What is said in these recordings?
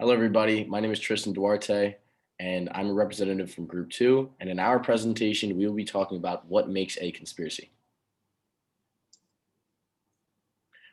Hello, everybody. My name is Tristan Duarte, and I'm a representative from Group 2. And in our presentation, we will be talking about what makes a conspiracy.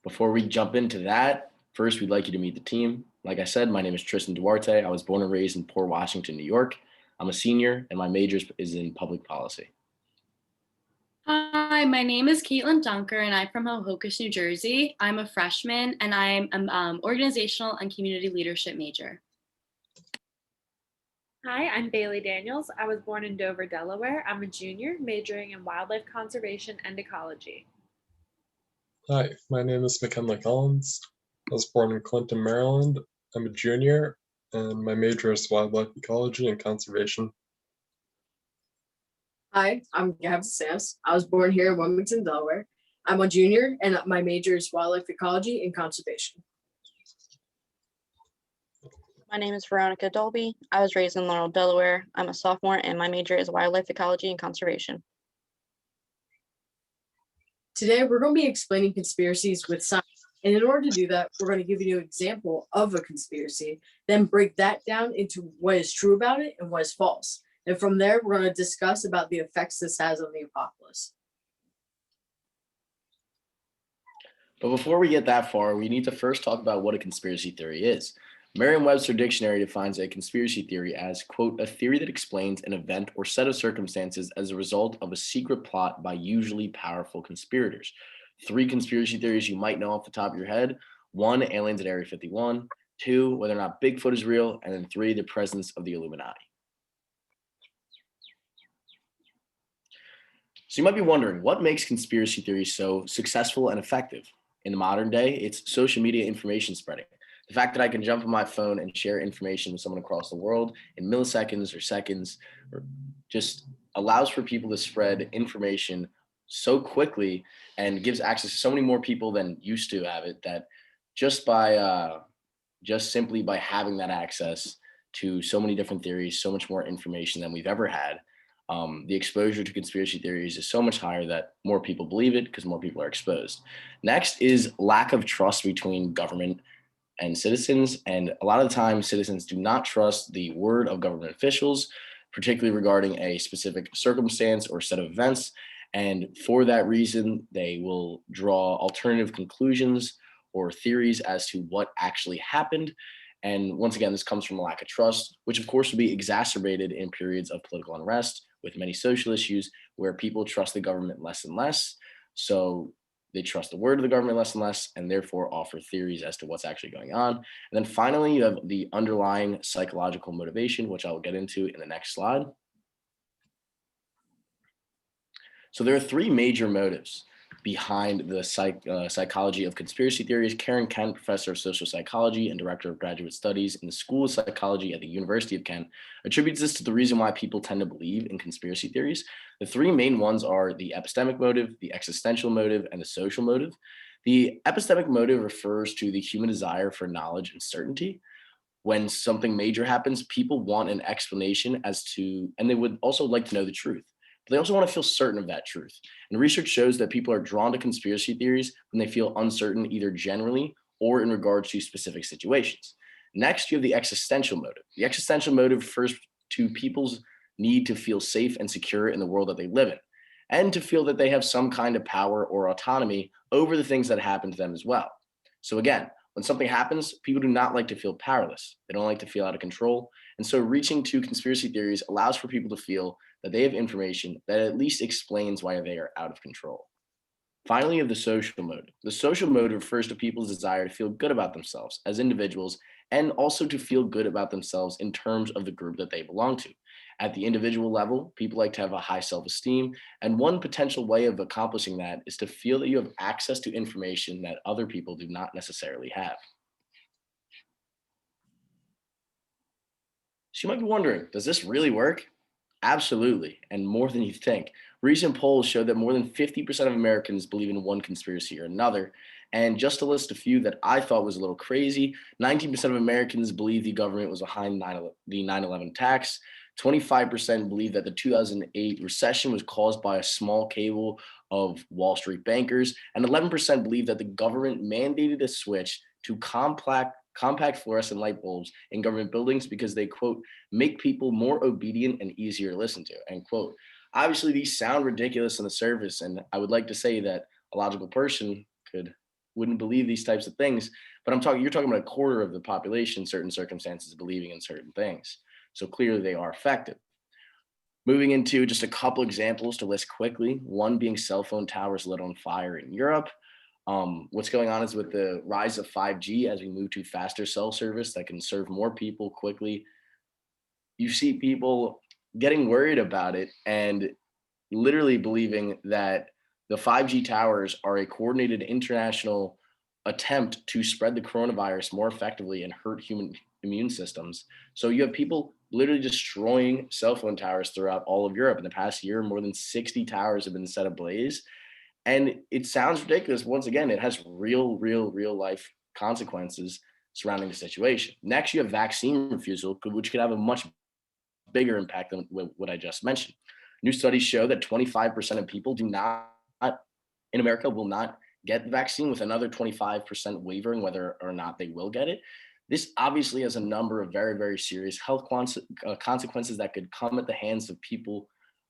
Before we jump into that, first, we'd like you to meet the team. Like I said, my name is Tristan Duarte. I was born and raised in Port Washington, New York. I'm a senior, and my major is in public policy. Hi, my name is Caitlin Dunker, and I'm from Hohokus, New Jersey. I'm a freshman, and I'm an organizational and community leadership major. Hi, I'm Bailey Daniels. I was born in Dover, Delaware. I'm a junior, majoring in wildlife conservation and ecology. Hi, my name is McKinley Collins. I was born in Clinton, Maryland. I'm a junior, and my major is wildlife ecology and conservation. Hi, I'm Gavin Sams. I was born here in Wilmington, Delaware. I'm a junior, and my major is wildlife ecology and conservation. My name is Veronica Dolby. I was raised in Laurel, Delaware. I'm a sophomore, and my major is wildlife ecology and conservation. Today, we're going to be explaining conspiracies with science. And in order to do that, we're going to give you an example of a conspiracy, then break that down into what is true about it and what is false. And from there, we're going to discuss about the effects this has on the apocalypse. But before we get that far, we need to first talk about what a conspiracy theory is. Merriam-Webster Dictionary defines a conspiracy theory as, quote, a theory that explains an event or set of circumstances as a result of a secret plot by usually powerful conspirators. 3 conspiracy theories you might know off the top of your head. 1, aliens at Area 51. 2, whether or not Bigfoot is real. And then 3, the presence of the Illuminati. So you might be wondering, what makes conspiracy theories so successful and effective? In the modern day, it's social media information spreading. The fact that I can jump on my phone and share information with someone across the world in milliseconds or seconds just allows for people to spread information so quickly and gives access to so many more people than used to have it, that just simply by having that access to so many different theories, so much more information than we've ever had, the exposure to conspiracy theories is so much higher that more people believe it because more people are exposed. Next is lack of trust between government and citizens. And a lot of the time, citizens do not trust the word of government officials, particularly regarding a specific circumstance or set of events. And for that reason, they will draw alternative conclusions or theories as to what actually happened. And once again, this comes from a lack of trust, which of course will be exacerbated in periods of political unrest with many social issues where people trust the government less and less. So they trust the word of the government less and less, and therefore offer theories as to what's actually going on. And then finally, you have the underlying psychological motivation, which I will get into in the next slide. So there are 3 major motives behind the psychology of conspiracy theories. Karen Kent, professor of social psychology and director of graduate studies in the School of Psychology at the University of Kent, attributes this to the reason why people tend to believe in conspiracy theories. The 3 main ones are the epistemic motive, the existential motive, and the social motive. The epistemic motive refers to the human desire for knowledge and certainty. When something major happens, people want an explanation and they would also like to know the truth. But they also want to feel certain of that truth. And research shows that people are drawn to conspiracy theories when they feel uncertain, either generally or in regards to specific situations. Next, you have the existential motive. The existential motive refers to people's need to feel safe and secure in the world that they live in, and to feel that they have some kind of power or autonomy over the things that happen to them as well. So again, when something happens, people do not like to feel powerless. They don't like to feel out of control. And so reaching to conspiracy theories allows for people to feel that they have information that at least explains why they are out of control. Finally, you have the social motive. The social motive refers to people's desire to feel good about themselves as individuals, and also to feel good about themselves in terms of the group that they belong to. At the individual level, people like to have a high self-esteem, and one potential way of accomplishing that is to feel that you have access to information that other people do not necessarily have. So you might be wondering, does this really work? Absolutely, and more than you think. Recent polls show that more than 50% of Americans believe in one conspiracy or another. And just to list a few that I thought was a little crazy, 19% of Americans believe the government was behind the 9/11 attacks. 25% believe that the 2008 recession was caused by a small cabal of Wall Street bankers. And 11% believe that the government mandated a switch to compact fluorescent light bulbs in government buildings because they, quote, make people more obedient and easier to listen to, end quote. Obviously, these sound ridiculous on the surface, and I would like to say that a logical person wouldn't believe these types of things, but you're talking about a quarter of the population in certain circumstances believing in certain things. So clearly they are effective. Moving into just a couple examples to list quickly, one being cell phone towers lit on fire in Europe. What's going on is with the rise of 5G, as we move to faster cell service that can serve more people quickly, you see people getting worried about it and literally believing that the 5G towers are a coordinated international attempt to spread the coronavirus more effectively and hurt human immune systems. So you have people literally destroying cell phone towers throughout all of Europe. In the past year, more than 60 towers have been set ablaze. And it sounds ridiculous. Once again, it has real life consequences surrounding the situation. Next, you have vaccine refusal, which could have a much bigger impact than what I just mentioned. New studies show that 25% of people in America will not get the vaccine, with another 25% wavering whether or not they will get it. This obviously has a number of very serious health consequences that could come at the hands of people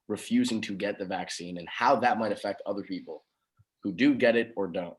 refusing to get the vaccine, and how that might affect other people who do get it or don't.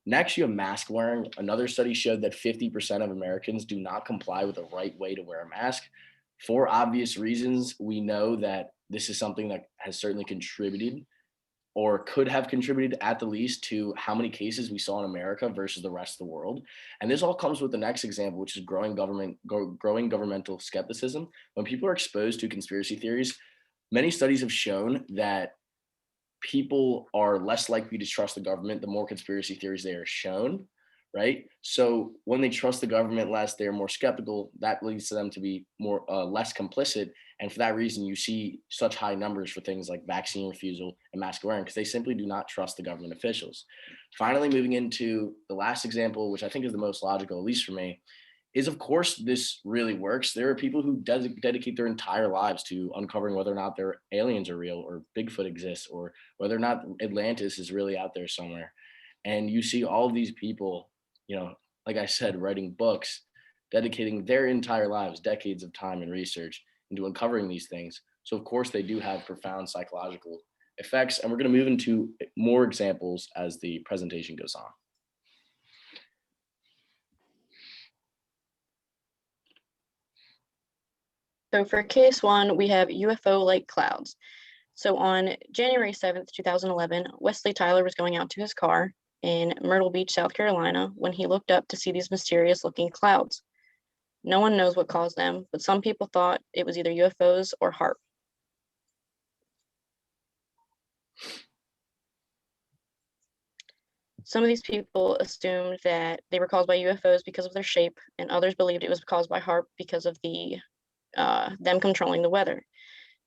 Next, you have mask wearing. Another study showed that 50% of Americans do not comply with the right way to wear a mask. For obvious reasons, we know that this is something that has certainly contributed, or could have contributed at the least, to how many cases we saw in America versus the rest of the world. And this all comes with the next example, which is growing governmental skepticism. When people are exposed to conspiracy theories, many studies have shown that people are less likely to trust the government the more conspiracy theories they are shown, right? So when they trust the government less, they're more skeptical. That leads to them to be less complicit. And for that reason, you see such high numbers for things like vaccine refusal and mask wearing, because they simply do not trust the government officials. Finally, moving into the last example, which I think is the most logical, at least for me, is, of course, this really works. There are people who dedicate their entire lives to uncovering whether or not their aliens are real, or Bigfoot exists, or whether or not Atlantis is really out there somewhere. And you see all of these people, like I said, writing books, dedicating their entire lives, decades of time and research into uncovering these things. So of course they do have profound psychological effects. And we're going to move into more examples as the presentation goes on. So for case one, we have UFO-like clouds. So on January 7th, 2011, Wesley Tyler was going out to his car in Myrtle Beach, South Carolina, when he looked up to see these mysterious looking clouds. No one knows what caused them, but some people thought it was either UFOs or HARP. Some of these people assumed that they were caused by UFOs because of their shape, and others believed it was caused by HARP because of them controlling the weather.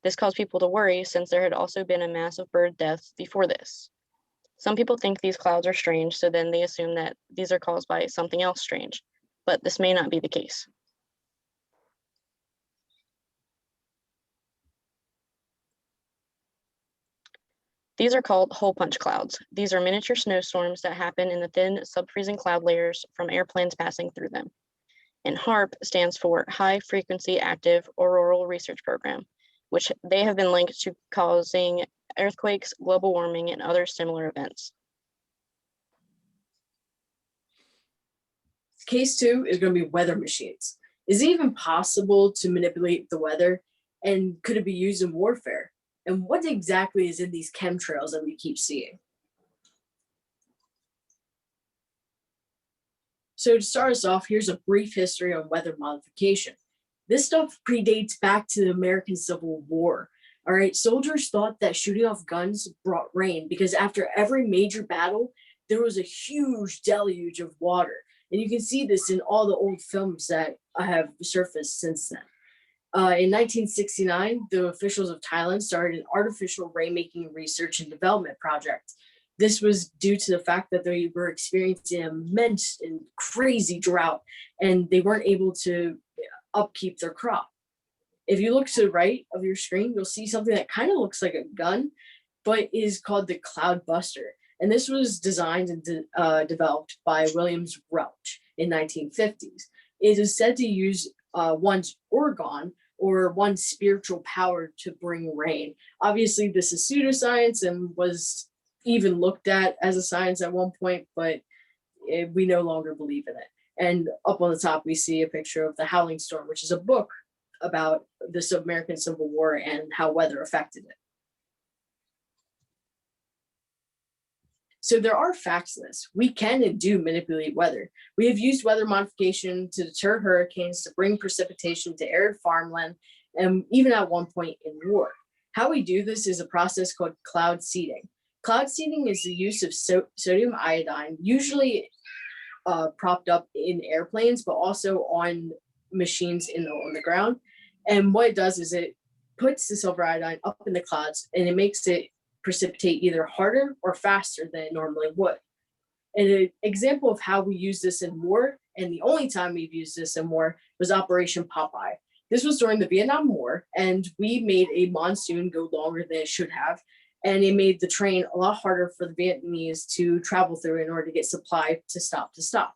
This caused people to worry, since there had also been a massive bird death before this. Some people think these clouds are strange, so then they assume that these are caused by something else strange, but this may not be the case. These are called hole punch clouds. These are miniature snowstorms that happen in the thin sub-freezing cloud layers from airplanes passing through them. And HARP stands for High Frequency Active Auroral Research Program, which they have been linked to causing earthquakes, global warming, and other similar events. Case two is going to be weather machines. Is it even possible to manipulate the weather? And could it be used in warfare? And what exactly is in these chemtrails that we keep seeing? So to start us off, here's a brief history on weather modification. This stuff predates back to the American Civil War. All right, soldiers thought that shooting off guns brought rain because after every major battle, there was a huge deluge of water. And you can see this in all the old films that have surfaced since then. In 1969, the officials of Thailand started an artificial rainmaking research and development project. This was due to the fact that they were experiencing an immense and crazy drought, and they weren't able to upkeep their crop. If you look to the right of your screen, you'll see something that kind of looks like a gun, but is called the Cloud Buster. And this was designed and developed by Williams Welch in 1950s. It is said to use one's organ or one's spiritual power to bring rain. Obviously, this is pseudoscience and was even looked at as a science at one point, but we no longer believe in it. And up on the top, we see a picture of the Howling Storm, which is a book about the American Civil War and how weather affected it. So there are facts to this. We can and do manipulate weather. We have used weather modification to deter hurricanes, to bring precipitation to arid farmland, and even at one point in war. How we do this is a process called cloud seeding. Cloud seeding is the use of sodium iodine, usually propped up in airplanes, but also on machines on the ground. And what it does is it puts the silver iodine up in the clouds and it makes it precipitate either harder or faster than it normally would. And an example of how we use this in war, and the only time we've used this in war, was Operation Popeye. This was during the Vietnam War, and we made a monsoon go longer than it should have, and it made the train a lot harder for the Vietnamese to travel through in order to get supply to stop.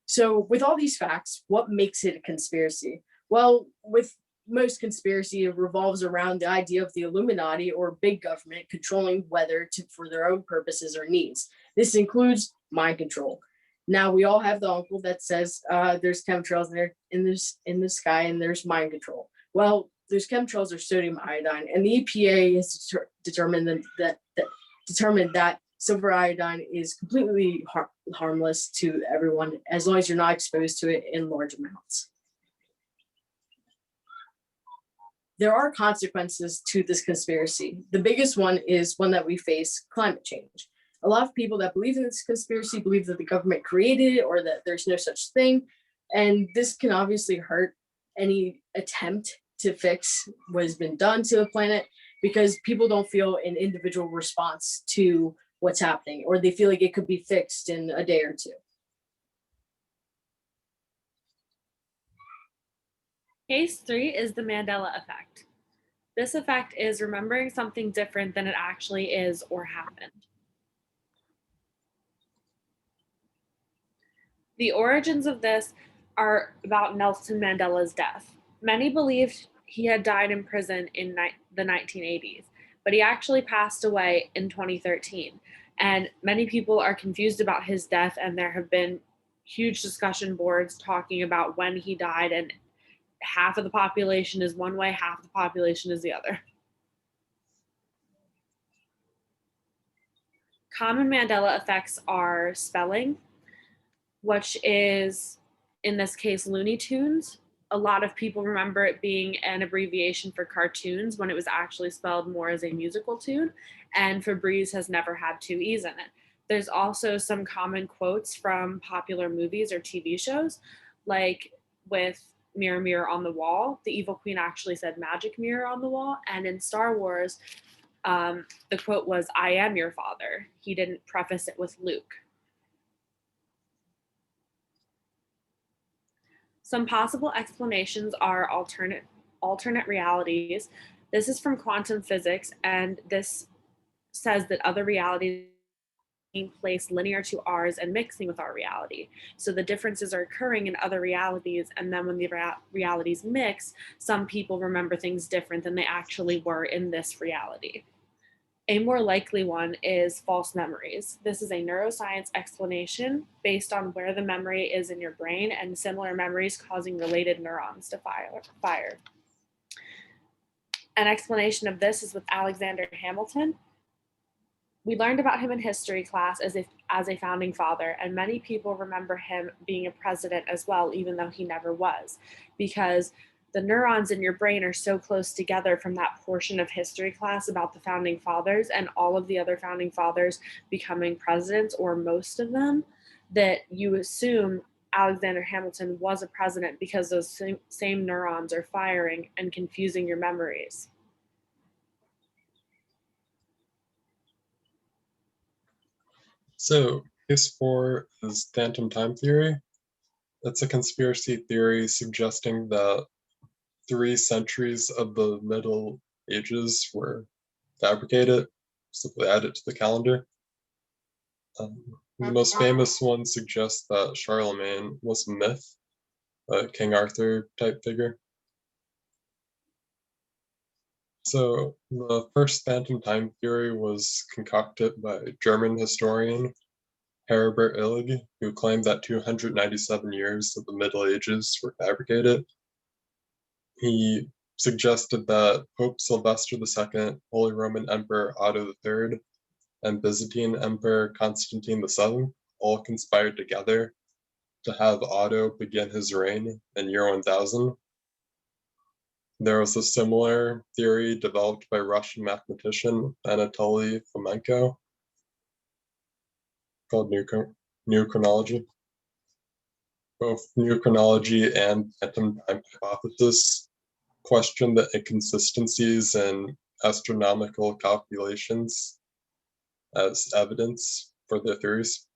So with all these facts, what makes it a conspiracy? Well, with most conspiracy, it revolves around the idea of the Illuminati or big government controlling weather for their own purposes or needs. This includes mind control. Now we all have the uncle that says there's chemtrails in the sky and there's mind control. Well, those chemtrails are sodium iodine, and the EPA has determined that silver iodine is completely harmless to everyone as long as you're not exposed to it in large amounts. There are consequences to this conspiracy. The biggest one is one that we face: climate change. A lot of people that believe in this conspiracy believe that the government created it or that there's no such thing. And this can obviously hurt any attempt to fix what has been done to the planet, because people don't feel an individual response to what's happening, or they feel like it could be fixed in a day or two. Case 3 is the Mandela effect. This effect is remembering something different than it actually is or happened. The origins of this are about Nelson Mandela's death. Many believed he had died in prison in the 1980s, but he actually passed away in 2013. And many people are confused about his death, and there have been huge discussion boards talking about when he died, and half of the population is one way, half of the population is the other. Common Mandela effects are spelling, which is, in this case, Looney Tunes. A lot of people remember it being an abbreviation for cartoons when it was actually spelled more as a musical tune, and Febreze has never had two E's in it. There's also some common quotes from popular movies or TV shows, like with Mirror, Mirror on the Wall. The evil queen actually said magic mirror on the wall, and in Star Wars, the quote was, "I am your father." He didn't preface it with Luke. Some possible explanations are alternate realities. This is from quantum physics, and this says that other realities being placed linear to ours and mixing with our reality. So the differences are occurring in other realities, and then when the realities mix, some people remember things different than they actually were in this reality. A more likely one is false memories. This is a neuroscience explanation based on where the memory is in your brain and similar memories causing related neurons to fire. An explanation of this is with Alexander Hamilton. We learned about him in history class as a founding father, and many people remember him being a president as well, even though he never was, because the neurons in your brain are so close together from that portion of history class about the founding fathers and all of the other founding fathers becoming presidents, or most of them, that you assume Alexander Hamilton was a president because those same neurons are firing and confusing your memories. So, case 4 is phantom time theory. It's a conspiracy theory suggesting that 3 centuries of the Middle Ages were fabricated, simply added to the calendar. The most famous one suggests that Charlemagne was a myth, a King Arthur type figure. So the first phantom time theory was concocted by German historian Herbert Illig, who claimed that 297 years of the Middle Ages were fabricated. He suggested that Pope Sylvester II, Holy Roman Emperor Otto III, and Byzantine Emperor Constantine VII all conspired together to have Otto begin his reign in year 1000. There was a similar theory developed by Russian mathematician Anatoly Fomenko called New Chronology. Both New Chronology and Phantom Time hypothesis question the inconsistencies in astronomical calculations as evidence for their theories.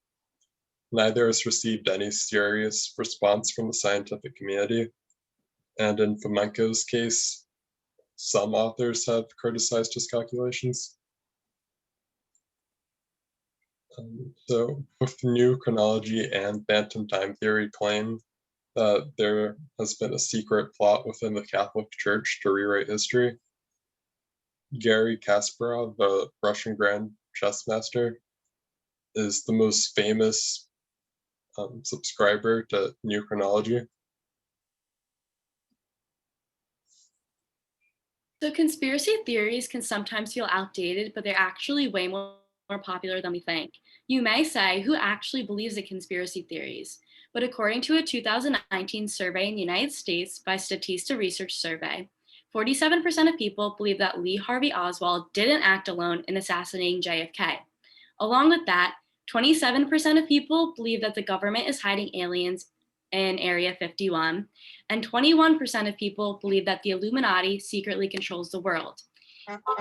Neither has received any serious response from the scientific community, and in Fomenko's case, some authors have criticized his calculations. So both New Chronology and Phantom Time theory claim that there has been a secret plot within the Catholic Church to rewrite history. Garry Kasparov, the Russian Grand Chess Master, is the most famous subscriber to New Chronology. So conspiracy theories can sometimes feel outdated, but they're actually way more popular than we think. You may say, who actually believes in conspiracy theories? But according to a 2019 survey in the United States by Statista Research Survey, 47% of people believe that Lee Harvey Oswald didn't act alone in assassinating JFK. Along with that, 27% of people believe that the government is hiding aliens in Area 51, and 21% of people believe that the Illuminati secretly controls the world.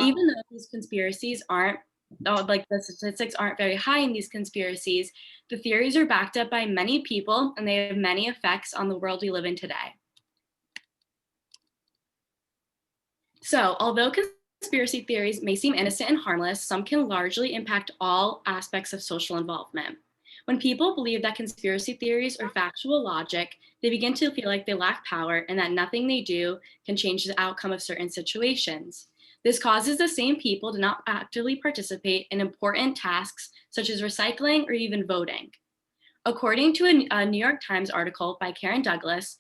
Even though these conspiracies aren't, like the statistics aren't very high in these conspiracies, the theories are backed up by many people and they have many effects on the world we live in today. So, although conspiracy theories may seem innocent and harmless, some can largely impact all aspects of social involvement. When people believe that conspiracy theories are factual logic, they begin to feel like they lack power and that nothing they do can change the outcome of certain situations. This causes the same people to not actively participate in important tasks such as recycling or even voting. According to a New York Times article by Karen Douglas,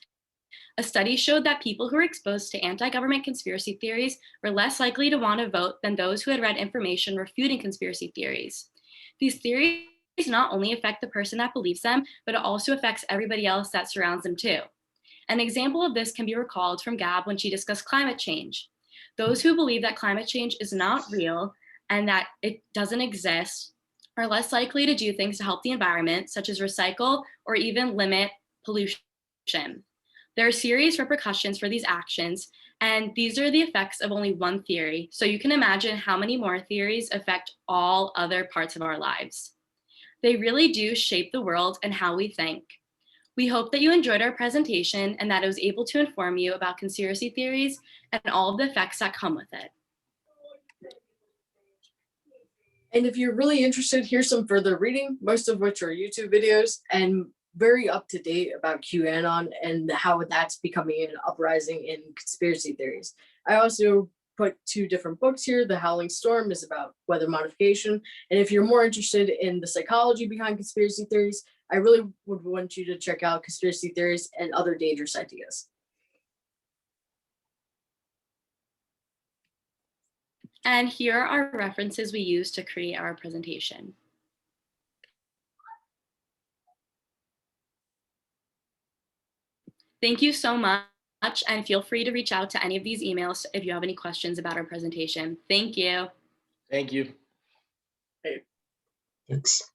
a study showed that people who were exposed to anti-government conspiracy theories were less likely to want to vote than those who had read information refuting conspiracy theories. These theories not only affect the person that believes them, but it also affects everybody else that surrounds them too. An example of this can be recalled from Gab when she discussed climate change. Those who believe that climate change is not real and that it doesn't exist are less likely to do things to help the environment, such as recycle or even limit pollution. There are serious repercussions for these actions, and these are the effects of only one theory. So you can imagine how many more theories affect all other parts of our lives. They really do shape the world and how we think. We hope that you enjoyed our presentation and that it was able to inform you about conspiracy theories and all of the effects that come with it. And if you're really interested, here's some further reading, most of which are YouTube videos and very up to date about QAnon and how that's becoming an uprising in conspiracy theories. I also put 2 different books here. The Howling Storm is about weather modification. And if you're more interested in the psychology behind conspiracy theories, I really would want you to check out Conspiracy Theories and Other Dangerous Ideas. And here are references we used to create our presentation. Thank you so much, and feel free to reach out to any of these emails if you have any questions about our presentation. Thank you. Thank you. Thanks.